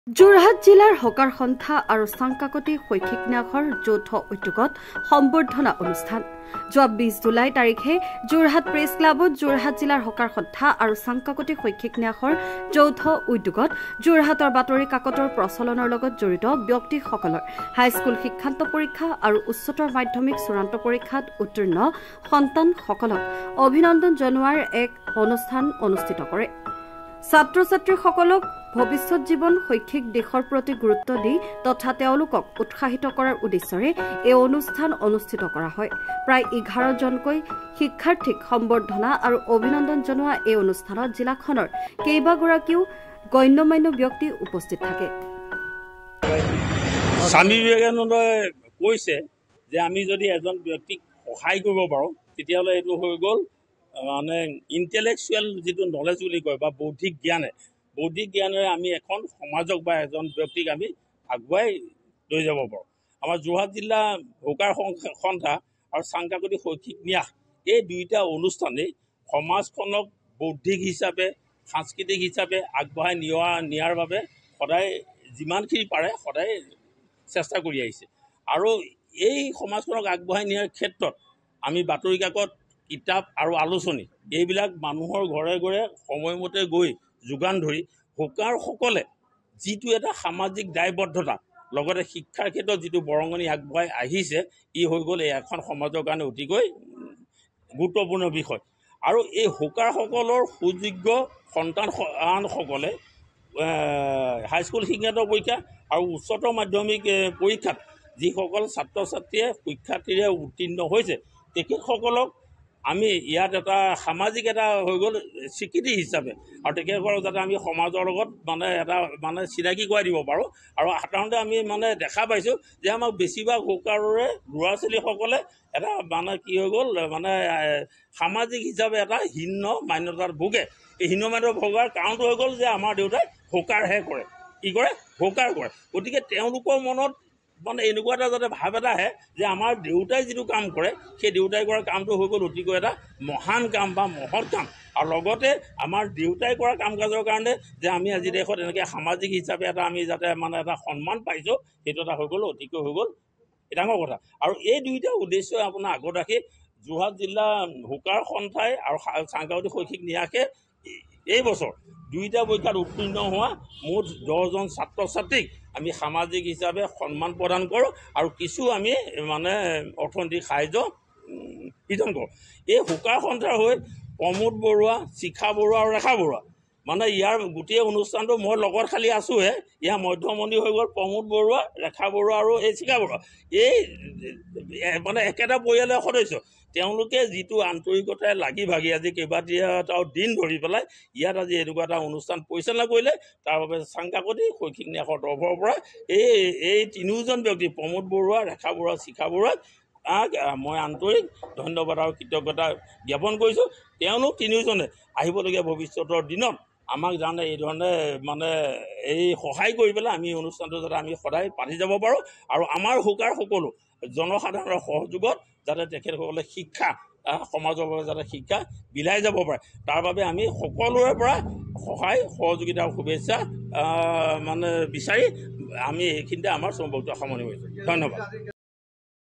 যোৰহাট জিলাৰ হকাৰ সন্থা আৰু চাংকাকতি শৈক্ষিক ন্যাসৰ যৌথ উদ্যোগত সম্বৰ্ধনা অনুষ্ঠান যোৱা 20 জুলাই তাৰিখে যোৰহাট প্ৰেছ ক্লাবত যোৰহাট জিলাৰ হকাৰ সন্থা আৰু চাংকাকতি শৈক্ষিক ন্যাসৰ যৌথ উদ্যোগত যোৰহাটৰ বাতৰি কাকতৰ প্ৰচলনৰ লগত জড়িত ব্যক্তিসকলৰ হাইস্কুল শিক্ষান্ত পৰীক্ষা আৰু উচ্চতৰ মাধ্যমিক চূড়ান্ত পৰীক্ষাত উত্তীৰ্ণ সন্তানসকলক অভিনন্দন জনোৱাৰ এক অনুষ্ঠান অনুষ্ঠিত কৰে। ছাত্ৰ-ছাত্ৰীসকলক ভৱিষ্যত জীৱন শৈক্ষিক দিশৰ প্ৰতি গুৰুত্ব দি তথা তেওঁলোকক উৎসাহিত কৰাৰ উদ্দেশ্যৰে এই অনুষ্ঠান অনুষ্ঠিত কৰা হয়। প্ৰায় 11 জনকৈ শিক্ষাৰ্থীক সম্বৰ্ধনা আৰু অভিনন্দন জনোৱা এই অনুষ্ঠানত জিলাখনৰ কেইবাগৰাকীও গণ্যমান্য ব্যক্তি উপস্থিত থাকে। স্বামী বিবেকানন্দই কৈছে যে আমি যদি এজন ব্যক্তিক সহায় কৰিব পাৰোঁ তেতিয়াহ'লে এইটো হৈ গ'ল মানে ইণ্টেলেকচুৱেল যিটো নলেজ বুলি কয় বা বৌদ্ধিক জ্ঞানেৰে আমি এখন সমাজক বা এজন ব্যক্তিক আমি আগুৱাই লৈ যাব পাৰোঁ। আমাৰ যোৰহাট জিলা হকাৰ সন্থা আৰু চাংকাকতি শৈক্ষিক ন্যাস এই দুইটা অনুষ্ঠানেই সমাজখনক বৌদ্ধিক হিচাপে সাংস্কৃতিক হিচাপে আগবঢ়াই নিয়াৰ বাবে সদায় যিমানখিনি পাৰে সদায় চেষ্টা কৰি আহিছে। আৰু এই সমাজখনক আগবঢ়াই নিয়াৰ ক্ষেত্ৰত আমি বাতৰি কাকত কিতাপ আৰু আলোচনী এইবিলাক মানুহৰ ঘৰে ঘৰে সময়মতে গৈ যোগান ধৰি হকাৰসকলে যিটো এটা সামাজিক দায়বদ্ধতা লগতে শিক্ষাৰ ক্ষেত্ৰত যিটো বৰঙণি আগবঢ়াই আহিছে ই হৈ গ'ল এখন সমাজৰ কাৰণে অতিকৈ গুৰুত্বপূৰ্ণ বিষয়। আৰু এই হকাৰসকলৰ সুযোগ্য সন্তানসকলে হাইস্কুল শিক্ষান্ত পৰীক্ষা আৰু উচ্চতৰ মাধ্যমিক পৰীক্ষাত যিসকল ছাত্ৰ ছাত্ৰীয়ে শিক্ষাৰ্থীৰে উত্তীৰ্ণ হৈছে তেখেতসকলক আমি ইয়াত এটা সামাজিক এটা হৈ গ'ল স্বীকৃতি হিচাপে আৰু তেখেতসকলক যাতে আমি সমাজৰ লগত মানে চিনাকি কৰাই দিব পাৰোঁ। আৰু সাধাৰণতে আমি দেখা পাইছোঁ যে আমাক বেছিভাগ হকাৰৰে ল'ৰা ছোৱালীসকলে এটা কি হৈ গ'ল সামাজিক হিচাপে এটা হীন মান্যতাত ভোগে। এই হীন মান্যতা ভোগাৰ কাৰণটো হৈ গ'ল যে আমাৰ দেউতাই হকাৰহে কৰে, কি কৰে হকাৰ কৰে। গতিকে তেওঁলোকৰ মনত এনেকুৱা এটা যাতে ভাৱ এটা আহে যে আমাৰ দেউতাই যিটো কাম কৰে সেই দেউতাই কৰা কামটো হৈ গ'ল অতিকৈ এটা মহান কাম বা মহৎ কাম। আৰু লগতে আমাৰ দেউতাই কৰা কাম কাজৰ কাৰণে যে আমি আজি দেশত এনেকৈ সামাজিক হিচাপে এটা আমি যাতে এটা সন্মান পাইছোঁ সেইটো এটা হৈ গ'ল অতিকৈ হৈ গ'ল ডাঙৰ কথা। আৰু এই দুইটা উদ্দেশ্য আপোনাৰ আগত ৰাখি যোৰহাট জিলা হকাৰ সন্থাই আৰু চাংকাকতি শৈক্ষিক ন্যাসে এই বছৰ দুইটা পৰীক্ষাত উত্তীৰ্ণ হোৱা মুঠ 10 জন ছাত্ৰ ছাত্ৰীক আমি সামাজিক হিচাপে সন্মান প্ৰদান কৰোঁ আৰু কিছু আমি অৰ্থনৈতিক সাহায্য বিতৰণ কৰোঁ। এই হকাৰ সন্থাৰ হৈ প্ৰমোদ বৰুৱা, শিখা বৰুৱা আৰু ৰেখা বৰুৱা ইয়াৰ গোটেই অনুষ্ঠানটো মই লগত খালি আছোঁহে। ইয়াৰ মধ্যমন্ত্ৰী হৈ গ'ল প্ৰমোদ বৰুৱা, ৰেখা বৰুৱা আৰু এই শিখা বৰুৱা। এই একেটা পৰিয়ালৰ সদস্য তেওঁলোকে যিটো আন্তৰিকতাৰে লাগি ভাগি আজি কেইবাটাও দিন ধৰি পেলাই ইয়াত আজি এনেকুৱা এটা অনুষ্ঠান পৰিচালনা কৰিলে তাৰ বাবে চাংকাকতি শৈক্ষিক ন্যাসৰ তৰফৰ পৰা এই তিনিওজন ব্যক্তি প্ৰমোদ বৰুৱা, ৰেখা বৰুৱা, শিখা বৰুৱাক মই আন্তৰিক ধন্যবাদ আৰু কৃতজ্ঞতা জ্ঞাপন কৰিছোঁ। তেওঁলোক তিনিওজনে আহিবলগীয়া ভৱিষ্যতৰ দিনত আমাক জানে এই ধৰণে এই সহায় কৰি পেলাই আমি অনুষ্ঠানটো যাতে আমি সদায় পাতি যাব পাৰোঁ আৰু আমাৰ হকাৰ সকলো জনসাধাৰণৰ সহযোগত যাতে তেখেতসকলে শিক্ষা সমাজৰ বাবে যাতে শিক্ষা বিলাই যাব পাৰে তাৰ বাবে আমি সকলোৰে পৰা সহায় সহযোগিতা আৰু শুভেচ্ছা বিচাৰি আমি এইখিনিতে আমাৰ সম্পৰ্ক সামৰণি কৰিছোঁ। ধন্যবাদ।